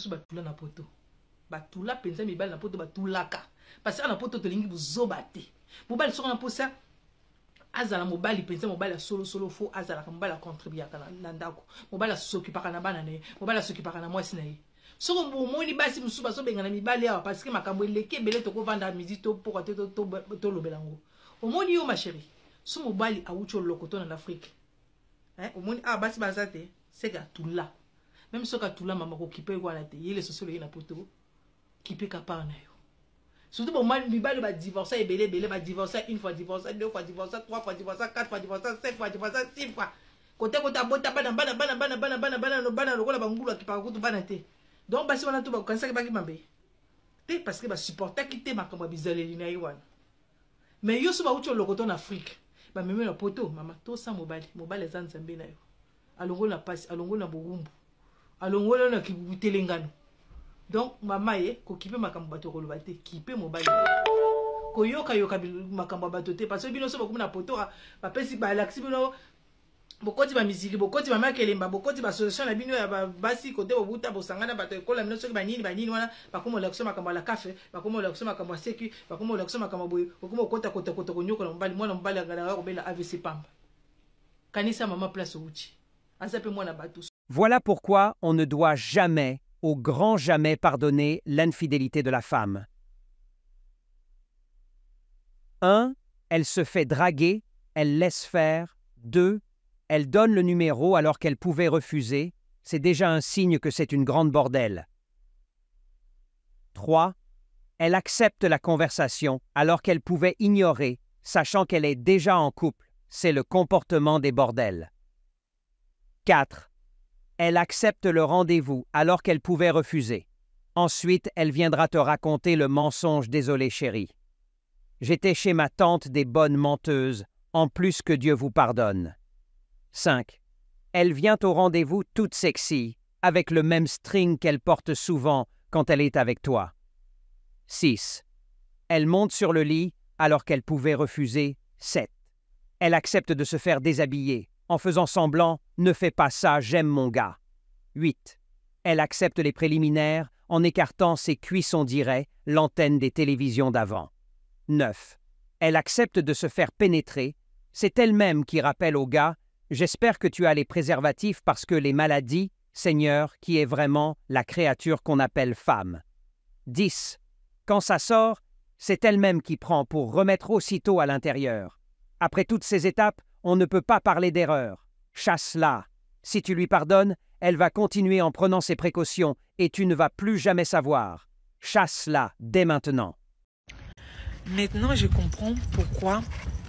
mosusu batula na poto. Batula penza mibali na poto batulaka. Parce que na poto tolingi buzoba te. Mobali soko na posa azala mobali penza mobali solo fo azala mobali contribuer na ndako. Mobali s'occupaka na bana ne, mobali s'occupaka na mwasi na ye. Soko bomoni basi mususu bazobenga na mibali awa parce que makambo eleke belé to ko vanda midi to pourquoi to lobelango. Omoni yo ma chérie. So mobali awucho lokoto na Afrique. Omoni basi bazate c'est que tula. Même si tu as maman qui peut voir la télé, les sociaux na poto qui peut capable na yo. Surtout pour moi, mibali va divorcer et belé va divorcer une fois, divorcer deux fois, divorcer trois fois, divorcer quatre fois, divorcer cinq fois, divorcer six fois. Côté bota bana lokola bangulu qui parle bana te. Donc basi wana to ba kanisa ba ki mambe. Te parce que ba supporter qui te makambo bizaleli na yiwana. Mais yo so ba ucho lokoto na Afrique. Ba meme na poto mama to sa mobali za nzambe na yo. Alongo na passe, alongo na bogumbu. Alongo na kibitelengano. Donc mama ye ko kipe makambo bato ko lobate kipe mobali. Ko yoka makambo bato te parce que bino so ba na poto ba pesi ba laxi bino bokoti ba musique bokoti ba makelemba bokoti ba solution na bino ya basi kote bobuta bosangana bato ekola bino so ba nini wana ba komo laxo makambo la café ba komo laxo makambo sécu ba komo laxo makambo boy ba komo kota konyoko na mobali mwana mobali agala ko bela AVC pamba. Kanisa mama place uchi. Azape mwana bato. Voilà pourquoi on ne doit jamais, au grand jamais, pardonner l'infidélité de la femme. 1. Elle se fait draguer, elle laisse faire. 2. Elle donne le numéro alors qu'elle pouvait refuser. C'est déjà un signe que c'est une grande bordelle. 3. Elle accepte la conversation alors qu'elle pouvait ignorer, sachant qu'elle est déjà en couple. C'est le comportement des bordels. 4. Elle accepte le rendez-vous alors qu'elle pouvait refuser. Ensuite, elle viendra te raconter le mensonge. Désolé chérie. J'étais chez ma tante des bonnes menteuses, en plus que Dieu vous pardonne. 5. Elle vient au rendez-vous toute sexy, avec le même string qu'elle porte souvent quand elle est avec toi. 6. Elle monte sur le lit alors qu'elle pouvait refuser. 7. Elle accepte de se faire déshabiller. En faisant semblant, ne fais pas ça, j'aime mon gars. 8. Elle accepte les préliminaires en écartant ses cuisses, on dirait, l'antenne des télévisions d'avant. 9. Elle accepte de se faire pénétrer. C'est elle-même qui rappelle au gars « J'espère que tu as les préservatifs parce que les maladies, Seigneur, qui est vraiment la créature qu'on appelle femme. » 10. Quand ça sort, c'est elle-même qui prend pour remettre aussitôt à l'intérieur. Après toutes ces étapes, on ne peut pas parler d'erreur. Chasse-la. Si tu lui pardonnes, elle va continuer en prenant ses précautions et tu ne vas plus jamais savoir. Chasse-la dès maintenant. Maintenant, je comprends pourquoi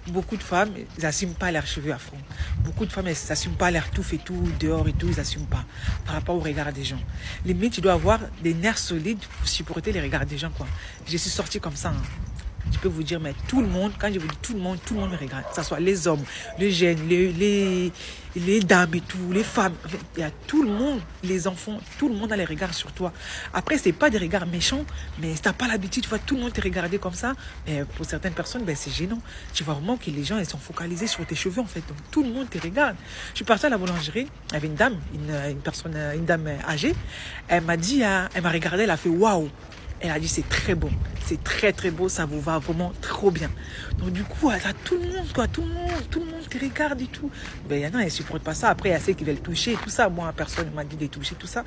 beaucoup de femmes n'assument pas leurs cheveux afro. Beaucoup de femmes n'assument pas leur touffe et tout, dehors et tout, ils n'assument pas par rapport au regard des gens. Limite, tu dois avoir des nerfs solides pour supporter les regards des gens, quoi. Je suis sortie comme ça. Je peux vous dire, mais tout le monde, quand je vous dis tout le monde me regarde. Que ce soit les hommes, les jeunes, les dames et tout, les femmes. Il y a tout le monde, les enfants, tout le monde a les regards sur toi. Après, ce n'est pas des regards méchants, mais si tu n'as pas l'habitude, tu vois tout le monde te regarder comme ça. Mais pour certaines personnes, ben, c'est gênant. Tu vois vraiment que les gens, ils sont focalisés sur tes cheveux, en fait. Donc, tout le monde te regarde. Je suis partie à la boulangerie, il y avait une dame, une dame âgée. Elle m'a dit, elle m'a regardé, elle a fait waouh. Elle a dit c'est très beau, c'est très très beau, ça vous va vraiment trop bien. Donc du coup, tout le monde quoi, tout le monde te regarde et tout. Ben il y en a, ils supportent pas ça. Après il y a ceux qui veulent toucher et tout ça. Moi personne m'a dit de toucher tout ça.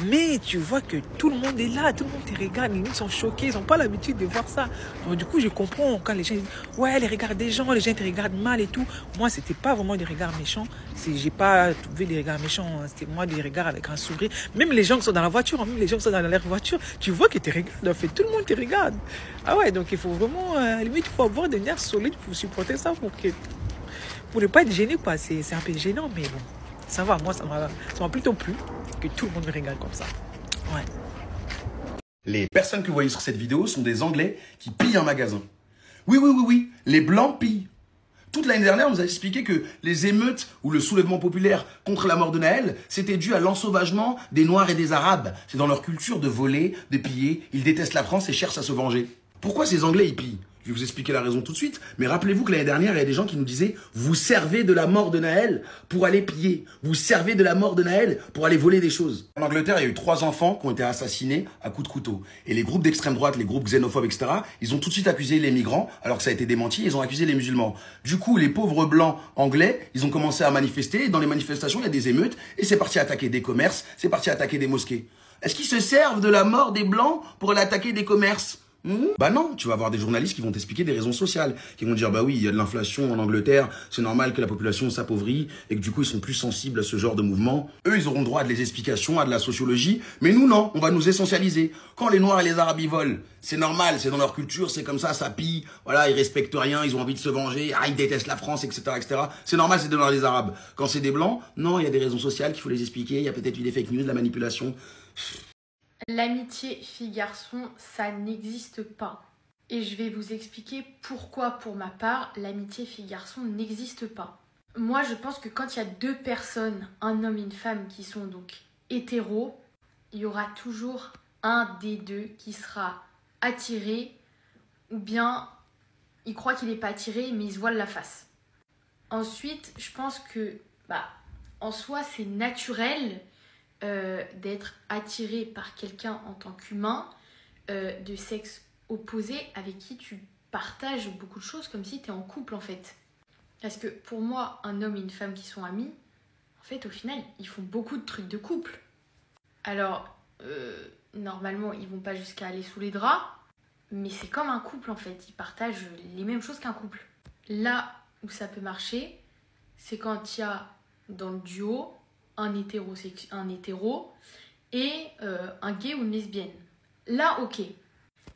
Mais tu vois que tout le monde est là, tout le monde te regarde, ils sont choqués, ils n'ont pas l'habitude de voir ça. Donc du coup je comprends quand les gens disent ouais les regards des gens, les gens te regardent mal et tout. Moi c'était pas vraiment des regards méchants. J'ai pas trouvé des regards méchants. C'était moi des regards avec un sourire. Même les gens qui sont dans la voiture, même les gens qui sont dans leur voiture, tu vois qu'ils te regardent. En fait, tout le monde te regarde. Ah ouais, donc il faut vraiment, limite, il faut avoir des nerfs solides pour supporter ça, pour ne pas être gêné, quoi. C'est un peu gênant, mais bon, ça va. Moi, ça m'a plutôt plu que tout le monde me regarde comme ça. Ouais. Les personnes que vous voyez sur cette vidéo sont des Anglais qui pillent un magasin. Oui, les Blancs pillent. Toute l'année dernière, on nous a expliqué que les émeutes ou le soulèvement populaire contre la mort de Naël, c'était dû à l'ensauvagement des Noirs et des Arabes. C'est dans leur culture de voler, de piller. Ils détestent la France et cherchent à se venger. Pourquoi ces Anglais, ils pillent? Je vais vous expliquer la raison tout de suite. Mais rappelez-vous que l'année dernière, il y a des gens qui nous disaient « Vous servez de la mort de Naël pour aller piller. Vous servez de la mort de Naël pour aller voler des choses. » En Angleterre, il y a eu 3 enfants qui ont été assassinés à coups de couteau. Et les groupes d'extrême droite, les groupes xénophobes, etc., ils ont tout de suite accusé les migrants, alors que ça a été démenti, ils ont accusé les musulmans. Du coup, les pauvres blancs anglais, ils ont commencé à manifester. Et dans les manifestations, il y a des émeutes. Et c'est parti attaquer des commerces, c'est parti attaquer des mosquées. Est-ce qu'ils se servent de la mort des blancs pour aller attaquer des commerces ? Bah non, tu vas avoir des journalistes qui vont t'expliquer des raisons sociales, qui vont dire bah oui, il y a de l'inflation en Angleterre, c'est normal que la population s'appauvrit et que du coup ils sont plus sensibles à ce genre de mouvement. Eux, ils auront droit à des explications, à de la sociologie, mais nous non, on va nous essentialiser. Quand les Noirs et les Arabes y volent, c'est normal, c'est dans leur culture, c'est comme ça pille, voilà, ils respectent rien, ils ont envie de se venger, ah ils détestent la France, etc., etc. C'est normal, c'est dans les Arabes. Quand c'est des Blancs, non, il y a des raisons sociales qu'il faut les expliquer, il y a peut-être eu des fake news, de la manipulation. L'amitié fille-garçon, ça n'existe pas. Et je vais vous expliquer pourquoi, pour ma part, l'amitié fille-garçon n'existe pas. Moi, je pense que quand il y a 2 personnes, un homme et une femme, qui sont donc hétéros, il y aura toujours un des 2 qui sera attiré, ou bien il croit qu'il n'est pas attiré, mais il se voile la face. Ensuite, je pense que, en soi, c'est naturel d'être attiré par quelqu'un en tant qu'humain de sexe opposé avec qui tu partages beaucoup de choses comme si tu es en couple en fait. Parce que pour moi, un homme et une femme qui sont amis, en fait au final, ils font beaucoup de trucs de couple. Alors, normalement, ils vont pas jusqu'à aller sous les draps, mais c'est comme un couple en fait, ils partagent les mêmes choses qu'un couple. Là où ça peut marcher, c'est quand il y a dans le duo un hétéro et un gay ou une lesbienne. Là, ok.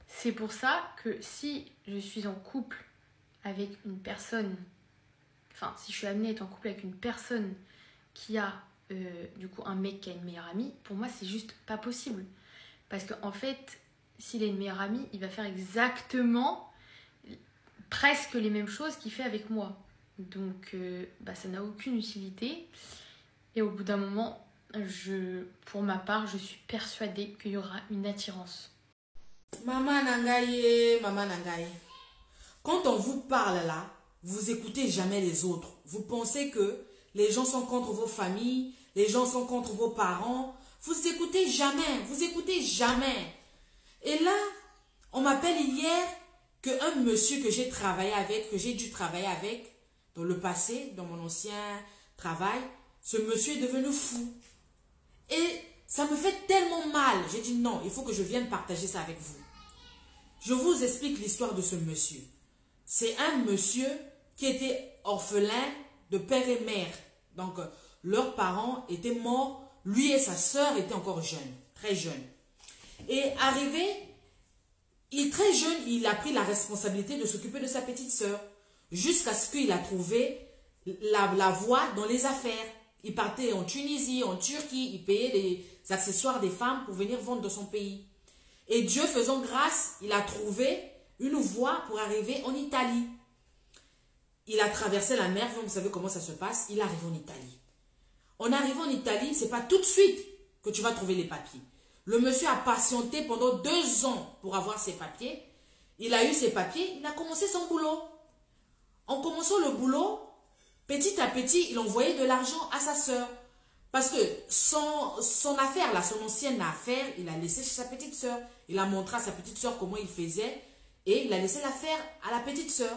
C'est pour ça que si je suis en couple avec une personne, enfin, si je suis amenée à être en couple avec une personne qui a du coup un mec qui a une meilleure amie, pour moi, c'est juste pas possible. Parce qu'en fait, s'il a une meilleure amie, il va faire exactement presque les mêmes choses qu'il fait avec moi. Donc, ça n'a aucune utilité. Et au bout d'un moment, pour ma part, je suis persuadée qu'il y aura une attirance. Maman Nangaye, maman Nangaye. Quand on vous parle là, vous écoutez jamais les autres. Vous pensez que les gens sont contre vos familles, les gens sont contre vos parents. Vous écoutez jamais, vous écoutez jamais. Et là, on m'appelle hier qu'un monsieur que j'ai travaillé avec, que j'ai dû travailler avec dans le passé, dans mon ancien travail, ce monsieur est devenu fou. Et ça me fait tellement mal. J'ai dit non, il faut que je vienne partager ça avec vous. Je vous explique l'histoire de ce monsieur. C'est un monsieur qui était orphelin de père et mère. Donc, leurs parents étaient morts. Lui et sa sœur étaient encore jeunes, très jeunes. Et arrivé, très jeune, il a pris la responsabilité de s'occuper de sa petite sœur. Jusqu'à ce qu'il a trouvé la voie dans les affaires. Il partait en Tunisie, en Turquie, il payait les accessoires des femmes pour venir vendre dans son pays. Et Dieu faisant grâce, il a trouvé une voie pour arriver en Italie. Il a traversé la mer, vous savez comment ça se passe, il arrive en Italie. En arrivant en Italie, ce n'est pas tout de suite que tu vas trouver les papiers. Le monsieur a patienté pendant 2 ans pour avoir ses papiers. Il a eu ses papiers, il a commencé son boulot. En commençant le boulot, petit à petit, il envoyait de l'argent à sa sœur. Parce que son affaire, là, son ancienne affaire, il a laissé chez sa petite sœur. Il a montré à sa petite sœur comment il faisait. Et il a laissé l'affaire à la petite sœur.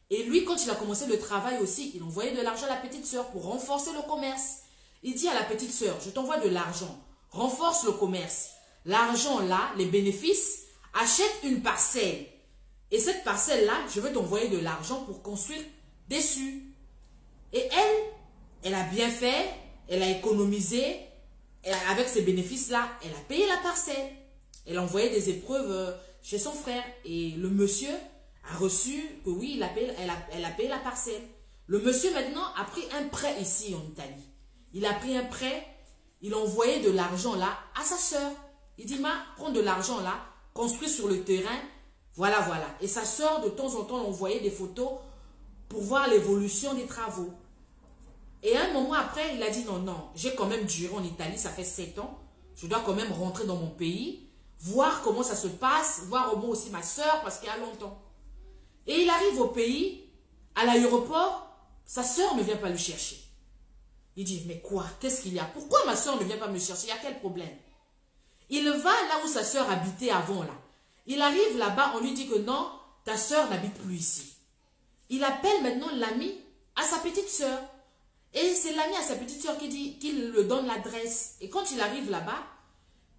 Et lui, quand il a commencé le travail aussi, il envoyait de l'argent à la petite sœur pour renforcer le commerce. Il dit à la petite sœur, je t'envoie de l'argent, renforce le commerce. L'argent là, les bénéfices, achète une parcelle. Et cette parcelle-là, je vais t'envoyer de l'argent pour construire dessus. Et elle a bien fait, elle a économisé, et avec ces bénéfices-là, elle a payé la parcelle. Elle a envoyé des épreuves chez son frère. Et le monsieur a reçu que oui, elle a payé la parcelle. Le monsieur maintenant a pris un prêt ici en Italie. Il a pris un prêt, il a envoyé de l'argent là à sa sœur. Il dit, prends de l'argent là, construis sur le terrain, voilà. Et sa sœur, de temps en temps, l'envoyait des photos pour voir l'évolution des travaux. Et un moment après, il a dit, non, j'ai quand même duré en Italie, ça fait 7 ans. Je dois quand même rentrer dans mon pays, voir comment ça se passe, voir au moins aussi ma sœur, parce qu'il y a longtemps. Et il arrive au pays, à l'aéroport, sa sœur ne vient pas le chercher. Il dit, mais quoi? Qu'est-ce qu'il y a? Pourquoi ma sœur ne vient pas me chercher? Il y a quel problème? Il va là où sa sœur habitait avant là. Il arrive là-bas, on lui dit que non, ta sœur n'habite plus ici. Il appelle maintenant l'ami à sa petite sœur. Et c'est l'ami à sa petite sœur qui dit qu'il lui donne l'adresse. Et quand il arrive là-bas,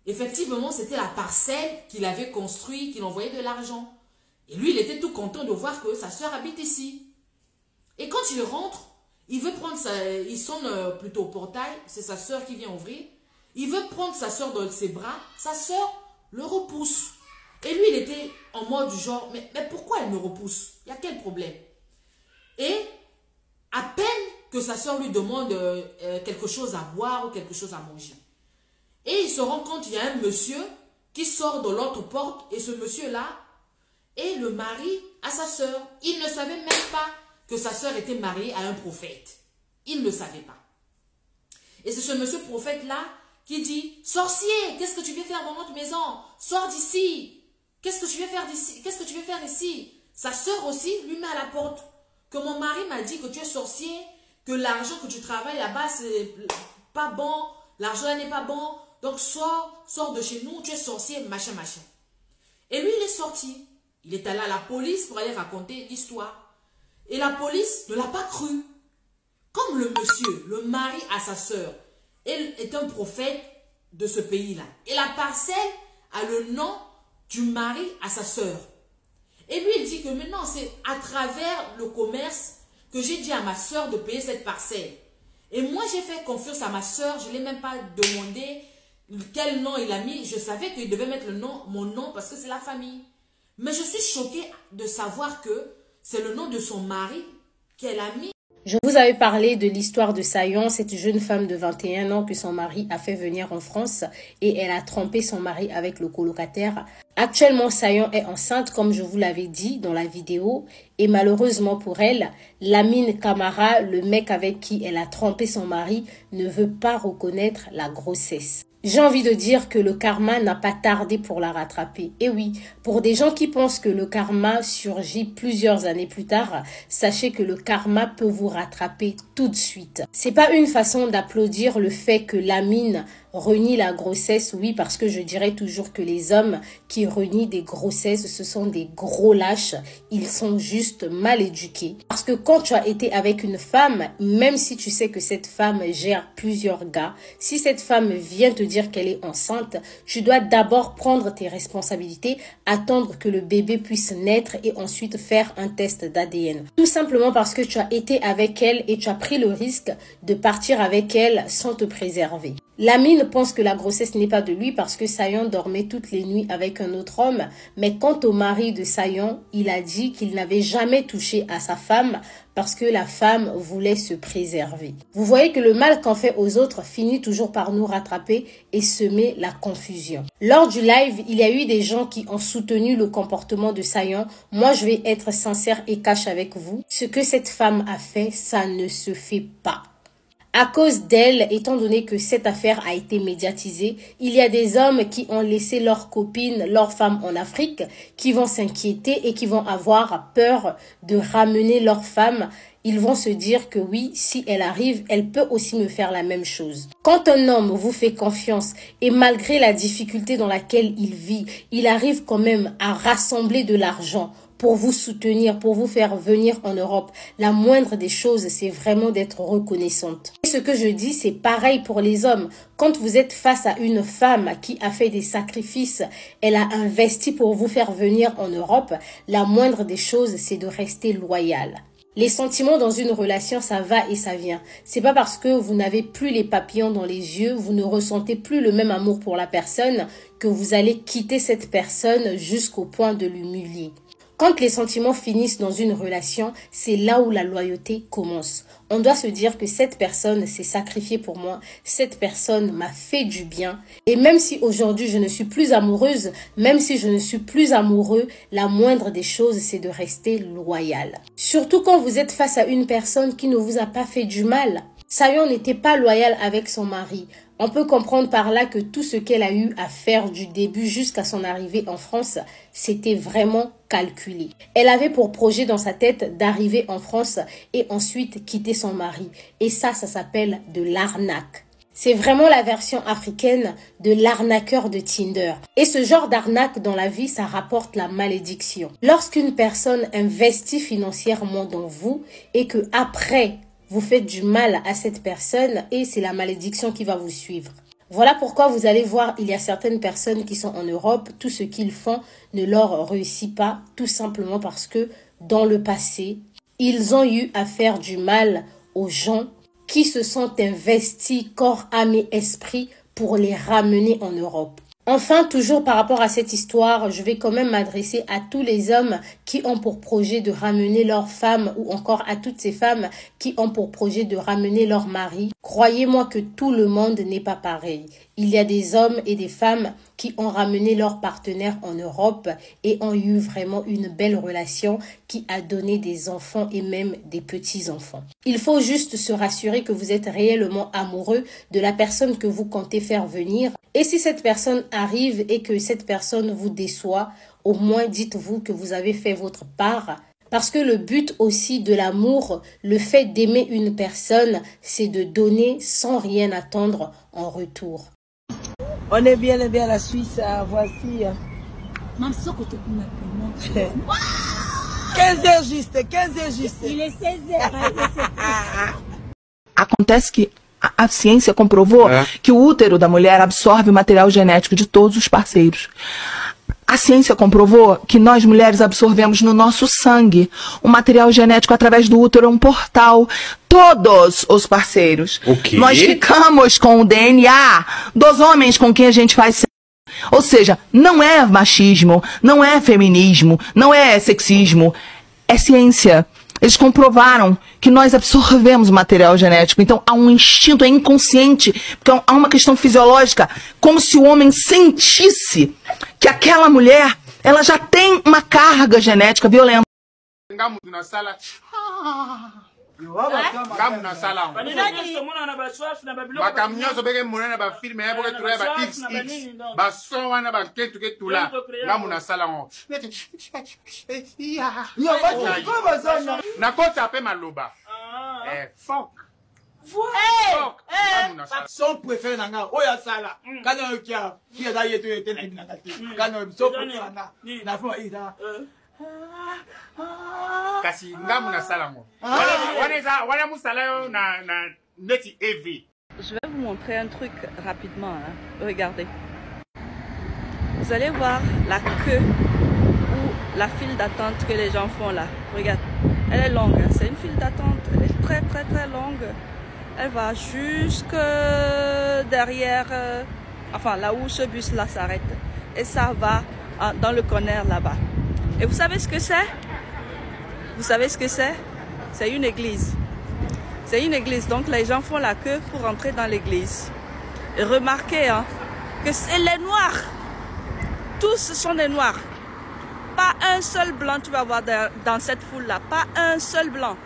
effectivement, c'était la parcelle qu'il avait construite, qu'il envoyait de l'argent. Et lui, il était tout content de voir que sa sœur habite ici. Et quand il rentre, il veut prendre il sonne plutôt au portail, c'est sa sœur qui vient ouvrir. Il veut prendre sa sœur dans ses bras, sa sœur le repousse. Et lui, il était en mode du genre, mais pourquoi elle me repousse? Il y a quel problème? Et à peine que sa sœur lui demande quelque chose à boire ou quelque chose à manger. Et il se rend compte qu'il y a un monsieur qui sort de l'autre porte et ce monsieur-là est le mari à sa sœur. Il ne savait même pas que sa sœur était mariée à un prophète. Il ne savait pas. Et c'est ce monsieur prophète-là qui dit, sorcier, qu'est-ce que tu viens faire dans notre maison? Sors d'ici. Qu'est-ce que tu viens faire d'ici? Qu'est-ce que tu viens faire ici? Sa sœur aussi lui met à la porte. Que mon mari m'a dit que tu es sorcier, que l'argent que tu travailles là-bas, c'est pas bon, l'argent là n'est pas bon, donc sors de chez nous, tu es sorcier, machin, machin. Et lui, il est sorti. Il est allé à la police pour aller raconter l'histoire. Et la police ne l'a pas cru. Comme le monsieur, le mari à sa sœur, est un prophète de ce pays-là. Et la parcelle a le nom du mari à sa sœur. Et lui, il dit que maintenant, c'est à travers le commerce que j'ai dit à ma sœur de payer cette parcelle. Et moi, j'ai fait confiance à ma sœur. Je ne l'ai même pas demandé quel nom il a mis. Je savais qu'il devait mettre mon nom parce que c'est la famille. Mais je suis choquée de savoir que c'est le nom de son mari qu'elle a mis. Je vous avais parlé de l'histoire de Sayon, cette jeune femme de 21 ans que son mari a fait venir en France et elle a trompé son mari avec le colocataire. Actuellement, Sayon est enceinte, comme je vous l'avais dit dans la vidéo, et malheureusement pour elle, Lamine Camara, le mec avec qui elle a trompé son mari, ne veut pas reconnaître la grossesse. J'ai envie de dire que le karma n'a pas tardé pour la rattraper. Et oui, pour des gens qui pensent que le karma surgit plusieurs années plus tard, sachez que le karma peut vous rattraper tout de suite. C'est pas une façon d'applaudir le fait que Lamine renie la grossesse, oui, parce que je dirais toujours que les hommes qui renient des grossesses, ce sont des gros lâches. Ils sont juste mal éduqués. Parce que quand tu as été avec une femme, même si tu sais que cette femme gère plusieurs gars, si cette femme vient te dire qu'elle est enceinte, tu dois d'abord prendre tes responsabilités, attendre que le bébé puisse naître et ensuite faire un test d'ADN. Tout simplement parce que tu as été avec elle et tu as pris le risque de partir avec elle sans te préserver. Lamine pense que la grossesse n'est pas de lui parce que Sayon dormait toutes les nuits avec un autre homme. Mais quant au mari de Sayon, il a dit qu'il n'avait jamais touché à sa femme parce que la femme voulait se préserver. Vous voyez que le mal qu'on fait aux autres finit toujours par nous rattraper et semer la confusion. Lors du live, il y a eu des gens qui ont soutenu le comportement de Sayon. Moi, je vais être sincère et cash avec vous. Ce que cette femme a fait, ça ne se fait pas. À cause d'elle, étant donné que cette affaire a été médiatisée, il y a des hommes qui ont laissé leurs copines, leurs femmes en Afrique, qui vont s'inquiéter et qui vont avoir peur de ramener leurs femmes. Ils vont se dire que oui, si elle arrive, elle peut aussi me faire la même chose. Quand un homme vous fait confiance et malgré la difficulté dans laquelle il vit, il arrive quand même à rassembler de l'argent pour vous soutenir, pour vous faire venir en Europe, la moindre des choses, c'est vraiment d'être reconnaissante. Et ce que je dis, c'est pareil pour les hommes. Quand vous êtes face à une femme qui a fait des sacrifices, elle a investi pour vous faire venir en Europe, la moindre des choses, c'est de rester loyal. Les sentiments dans une relation, ça va et ça vient. C'est pas parce que vous n'avez plus les papillons dans les yeux, vous ne ressentez plus le même amour pour la personne, que vous allez quitter cette personne jusqu'au point de l'humilier. Quand les sentiments finissent dans une relation, c'est là où la loyauté commence. On doit se dire que cette personne s'est sacrifiée pour moi, cette personne m'a fait du bien. Et même si aujourd'hui je ne suis plus amoureuse, même si je ne suis plus amoureux, la moindre des choses c'est de rester loyal. Surtout quand vous êtes face à une personne qui ne vous a pas fait du mal. Sayon n'était pas loyal avec son mari. On peut comprendre par là que tout ce qu'elle a eu à faire du début jusqu'à son arrivée en France, c'était vraiment calculé. Elle avait pour projet dans sa tête d'arriver en France et ensuite quitter son mari. Et ça s'appelle de l'arnaque. C'est vraiment la version africaine de l'arnaqueur de Tinder. Et ce genre d'arnaque dans la vie, ça rapporte la malédiction. Lorsqu'une personne investit financièrement dans vous et que après vous faites du mal à cette personne, et c'est la malédiction qui va vous suivre. Voilà pourquoi vous allez voir, il y a certaines personnes qui sont en Europe, tout ce qu'ils font ne leur réussit pas, tout simplement parce que dans le passé, ils ont eu à faire du mal aux gens qui se sont investis corps, âme et esprit pour les ramener en Europe. Enfin, toujours par rapport à cette histoire, je vais quand même m'adresser à tous les hommes qui ont pour projet de ramener leur femme ou encore à toutes ces femmes qui ont pour projet de ramener leur mari. Croyez-moi que tout le monde n'est pas pareil. Il y a des hommes et des femmes qui ont ramené leur partenaire en Europe et ont eu vraiment une belle relation qui a donné des enfants et même des petits-enfants. Il faut juste se rassurer que vous êtes réellement amoureux de la personne que vous comptez faire venir. Et si cette personne arrive et que cette personne vous déçoit, au moins dites-vous que vous avez fait votre part. Parce que le but aussi de l'amour, le fait d'aimer une personne, c'est de donner sans rien attendre en retour. On est bien à la Suisse, voici. 15h juste, 15h juste. Il est 16h. Acontece que a ciência comprovou que o útero da mulher absorve o material genético de todos os parceiros. A ciência comprovou que nós mulheres absorvemos no nosso sangue o material genético através do útero, é um portal. Todos os parceiros. O quê? Nós ficamos com o DNA dos homens com quem a gente faz sexo. Ou seja, não é machismo, não é feminismo, não é sexismo, é ciência. Eles comprovaram que nós absorvemos o material genético. Então há um instinto, é inconsciente, porque há uma questão fisiológica, como se o homem sentisse que aquela mulher, ela já tem uma carga genética violenta. Son préféré nanga oya sala kana okia kia da yeto yete na ina kati kana so préféré na fo ida kasi ngamu na sala ngo wana musala yo na neti EV. Je vais vous montrer un truc rapidement, hein. Regardez. Vous allez voir la queue ou la file d'attente que les gens font là. Regarde, elle est longue, hein. C'est une file d'attente, elle est très très très longue. Elle va jusque derrière, enfin là où ce bus là s'arrête. Et ça va dans le corner là-bas. Et vous savez ce que c'est? Vous savez ce que c'est? C'est une église. C'est une église, donc les gens font la queue pour entrer dans l'église. Et remarquez hein, que c'est les noirs. Tous sont des noirs. Pas un seul blanc tu vas voir dans cette foule-là. Pas un seul blanc.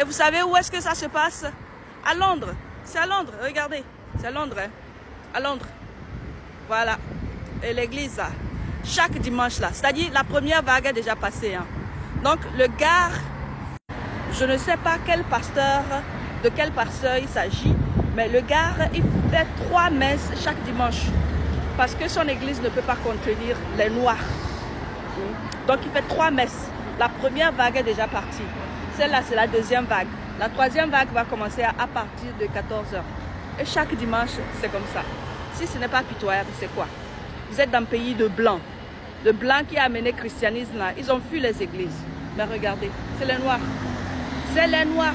Et vous savez où est-ce que ça se passe? À Londres. C'est à Londres, regardez. C'est à Londres, hein. À Londres. Voilà. Et l'église là. Chaque dimanche là. C'est-à-dire la première vague est déjà passée. Hein. Donc le gars, je ne sais pas quel pasteur, de quel pasteur il s'agit, mais le gars, il fait 3 messes chaque dimanche. Parce que son église ne peut pas contenir les noirs. Donc il fait 3 messes. La première vague est déjà partie. Celle-là, c'est la deuxième vague. La troisième vague va commencer à partir de 14h. Et chaque dimanche, c'est comme ça. Si ce n'est pas pitoyable, c'est quoi? Vous êtes dans un pays de blancs. Le blanc qui a amené le christianisme là, ils ont fui les églises. Mais regardez, c'est les noirs. C'est les noirs.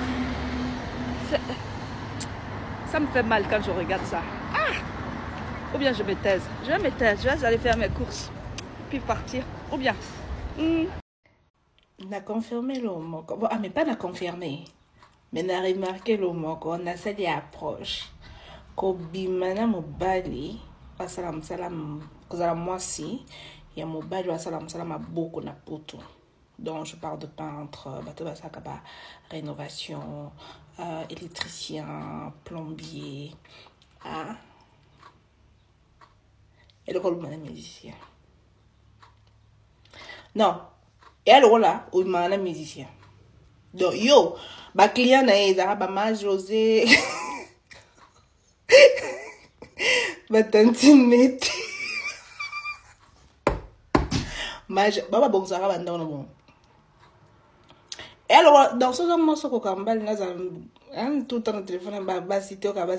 Ça me fait mal quand je regarde ça. Ah! Ou bien je me taise. Je vais me taire, je vais aller faire mes courses. Puis partir. Ou bien. N'a confirmé le mot. Ah, mais pas n'a confirmé. Mais n'a remarqué le mot. On a cette approche. Kobimana mobali. Salam salam. Kozala mwasi. Ya mobali wa salam salam a beaucoup na poto. Donc je parle de peintre, bateau basakaba, rénovation, électricien, plombier. Ah. Et le colombe musicien. Non, Et alors là, on m'a un musicien. Donc, yo, ma client na eza, ma José, ma tantine Neti. Baba bonsoir, banda on bon. Et alors, dans ce moment, ce qu'on cambale, tout le temps, le téléphone, bah, si tu as bas,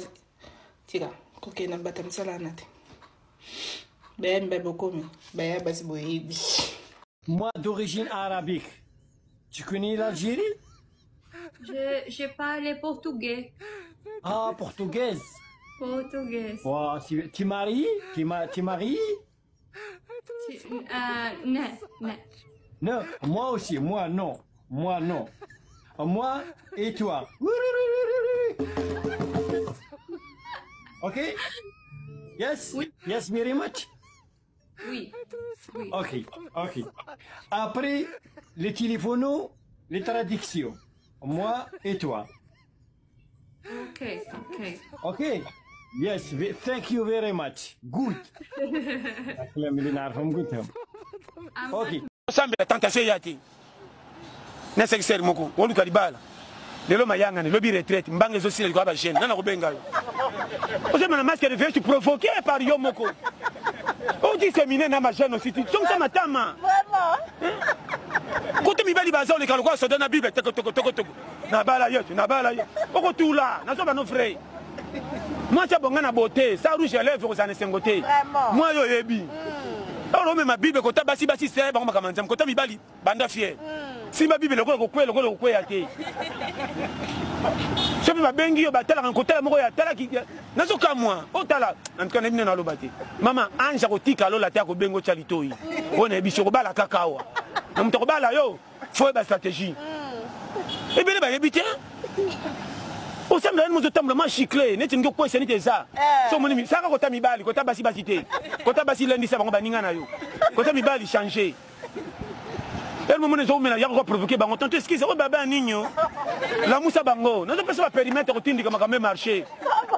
tiens, coquin, n'a pas de salanate. Ben, beaucoup, ben, bah, c'est beau. Moi, d'origine arabique. Tu connais l'Algérie? Je parle portugais. Ah, portugaise. Portugaise. Wow, tu maries? Tu maries? Non, non. Non, moi aussi, moi non. Moi non. Moi et toi. Ok? Yes? Oui. Yes, very much? Oui. Oui. Ok, ok. Après, les téléphonos, les traductions. Moi et toi. Ok, ok. Ok? Yes, thank you very much. Good. Ok. Sambe tentation yati. Na sekser moko, wolu kalibala. Lelo mayanga ne lobi retraite, mbange zo sile kwa ba jeune. Nana ko benga yo. Ose mana masque de veste provoqué par yo moko. On dit séminaire na ma jeune aussi. Donc ça matama. Vraiment? Kote mi bali baza on le kaloko so na bible toko. Na bala yo, na bala yo. Oko tula, na so ba no frère. Moi ça bonga na beauté, ça rouge à lèvres aux années 50. Moi yo yebi. Alors même ma bible kota basi c'est ba ma manzam kota mi bali banda fier. Si ma bible lokolo kokwe yate. Je peux bengi yo batala rencontrer la moko ya tala ki. Nazo ka moi, o tala, en tout cas na na lobate. Maman anja kotika lo la ta ko bengo chalitoyi. On e biso ko bala kakawa. Na mutoko bala yo, faut ba stratégie. Et bien ba yebite. Au sein de nous sommes chiclés, n'est-ce pas quoi c'est ça? So mon ami, ça quand mi bali, quand basi basité, quand basi lundi ça va baninga na yo. Quand mi bali changer. Et le moment où on a encore provoqué, on tente excuse, oh baba nigno. La moussa bango, nous pas sur périmètre routine comme même marché.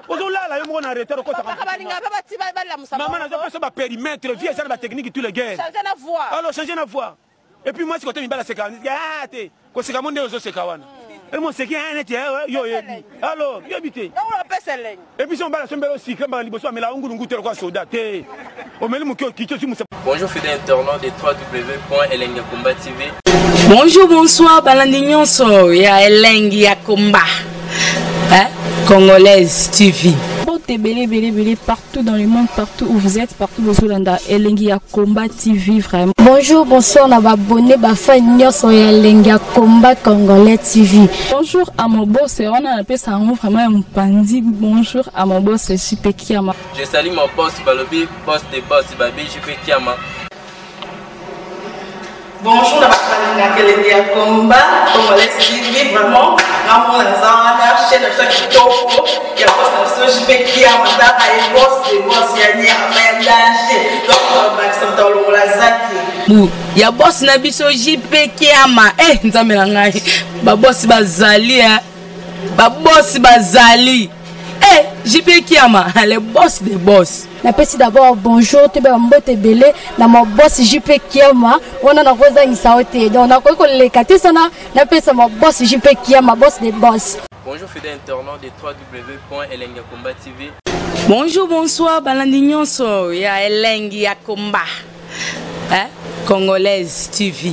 Aujourd'hui là, yo on a arrêté le côté. Maman n'a pas sur périmètre, vieux ça la technique tous les gars. Changer la voix. Alors changer la voix. Et puis moi si quand mi bali c'est quand ah té, quand c'est comme on est aux c'est kawana. Et moi c'est qui un était yo yebi. Alors, yo habité. Non on appelle ça ligne. Et puis si on va la sember aussi comme liboso mais la ngulu ngutelo kwa soda té. O meli mu ki to mu. Bonjour fidèles internautes de www.elengiakomba TV. Bonjour, bonsoir, balandinyon so ya Elengiakomba. Congolaise TV. Belé partout dans le monde, partout où vous êtes, partout où vous êtes, Elengiakomba TV vraiment. Bonjour, bonsoir, on va abonner Bafagnon sur Elengiakomba Congolais TV. Bonjour à mon boss, on a appelé ça vraiment un pandi. Bonjour à mon boss, JP Kiama. Je salue mon boss Balobi, boss des boss Babi, JP Kiama. Bonjour, Elengiakomba Congolais TV vraiment. Ramon Lazana, chaîne de chaque topo, il y a pas de JP Kiama, et boss des boss, il y a un danger. Donc, on va s'entendre au Lazaki. Ya boss na biso JP Kiama nzambe na ngai ba boss bazali ba boss bazali JP Kiama le boss des boss. Napesi d'abord bonjour te ba mbote belé na mo boss JP Kiama wana na koza ngisaote donc na ko le katisana napesa mo boss JP Kiama boss des boss. Bonjour fidèles internautes de www.elengiakomba TV. Bonjour bonsoir balandinyon so ya Elengiakomba. Congolaise TV.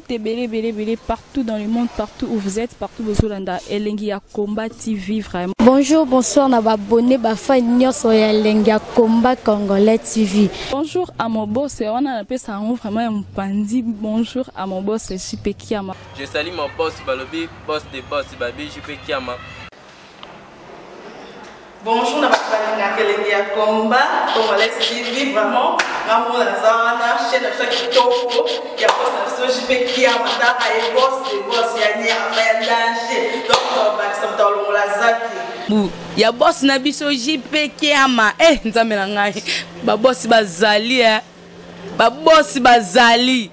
Belé partout dans le monde, partout où vous êtes, partout où vous êtes, Elengiakomba TV vraiment. Bonjour, bonsoir, on va abonner Bafagnon sur Elengiakomba Congolais TV. Bonjour à mon boss, on a appelé ça vraiment un pandi. Bonjour à mon boss, JP Kiama. Je salue mon boss Balobi, boss des boss Babi, JP Kiama. Bonjour, Elengiakomba Congolais TV vraiment. Ramon Lazana, chaîne de chaque topo, il y a pas de JP Kiama, et boss des boss, il y a un danger. Donc, on va s'entendre au Lazaki. Ya boss na biso JP Kiama nzambe na ngai ba boss bazali ba boss bazali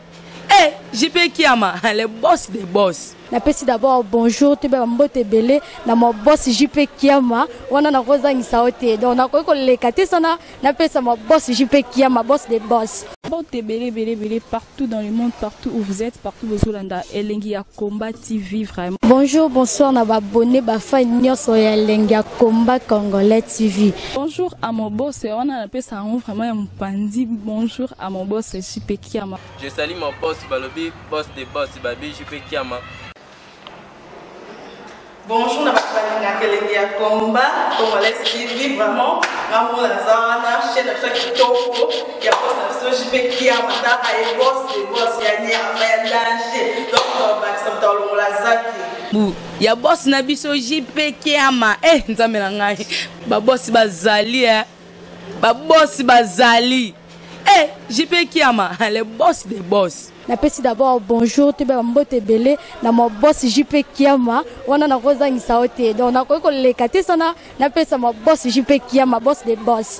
JP Kiama le boss des boss. napesi d'abord bonjour te ba mbote belé na mo boss JP Kiama wana na kozangisa ote donc na ko leka te sana napesa mo boss JP Kiama boss des boss. Mbote belé partout dans le monde, partout où vous êtes, partout où vous êtes, Elengi ya Combat TV vraiment. Bonjour, bonsoir na ba abonné ba fan nyonso ya Elengi ya Combat Congolais TV. Bonjour à mon boss, on a appelé ça vraiment un pandi. Bonjour à mon boss JP Kiama. Je salue mon boss Balobi, boss des boss Babi JP Kiama. Bonjour, na bakali Elengi ya Combat Congolais TV vraiment. Maman la zana chaîne de chaque topo, il y a boss na JP Kiama, ta ay boss des boss ya ni amandanger. Donc ba ça dans la zaki. Bu ya boss na biso JP Kiama nzambe na ngai ba boss bazali ba boss bazali JP Kiama le boss des boss. Napesi d'abord bonjour te ba mbote belé na mo boss JP Kiama wana na kozangisa ote donc na ko leka te sana napesa mo boss JP Kiama boss des boss.